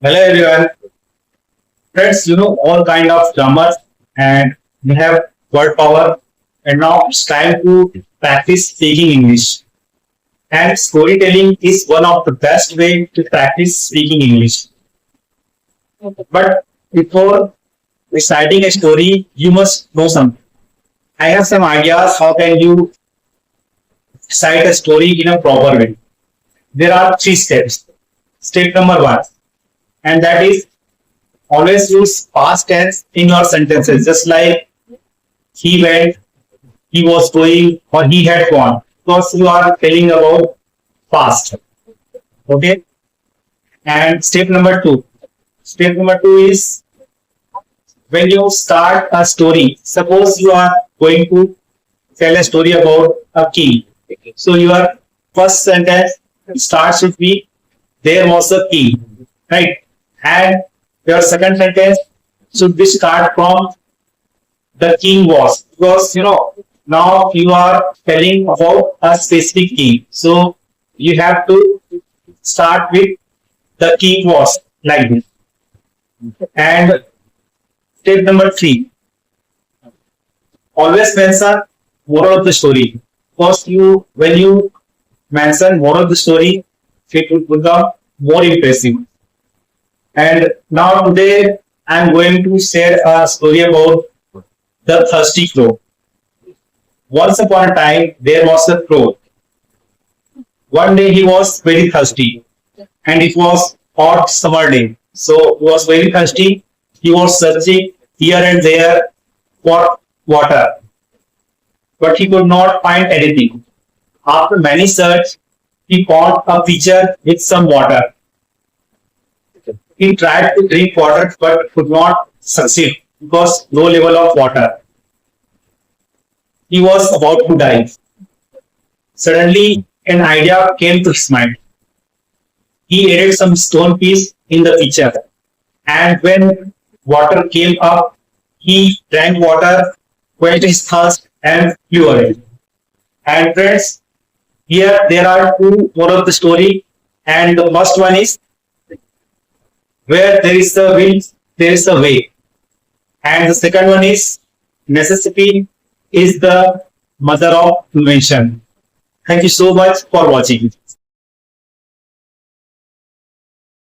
Hello everyone. Friends, you know all kind of grammars and we have word power and now it's time to practice speaking English. And storytelling is one of the best way to practice speaking English. But before reciting a story, you must know something. I have some ideas how can you recite a story in a proper way. There are three steps. Step number one, and that is always use past tense in your sentences, just like he went, he was going, or he had gone. Because you are telling about past. Okay. And step number two. Step number two is when you start a story. Suppose you are going to tell a story about a king. So your first sentence starts with be there was a king, right? And your second sentence should be start from the king was, because now you are telling about a specific king, so you have to start with the king was, like this. And step number three, always mention moral of the story, because you when you mention moral of the story, it will become more impressive. And now today I'm going to share a story about the thirsty crow. Once upon a time, there was a crow. One day he was very thirsty, and it was hot summer day. So he was very thirsty. He was searching here and there for water, but he could not find anything. After many search, he found a pitcher with some water. He tried to drink water but could not succeed because no level of water. He was about to die. Suddenly, an idea came to his mind. He added some stone piece in the pitcher, and when water came up, he drank water, quenched his thirst, and flew away. And friends, here there are two more of the story, and the first one is where there is a will, there is a way, and the second one is necessity is the mother of invention. Thank you so much for watching.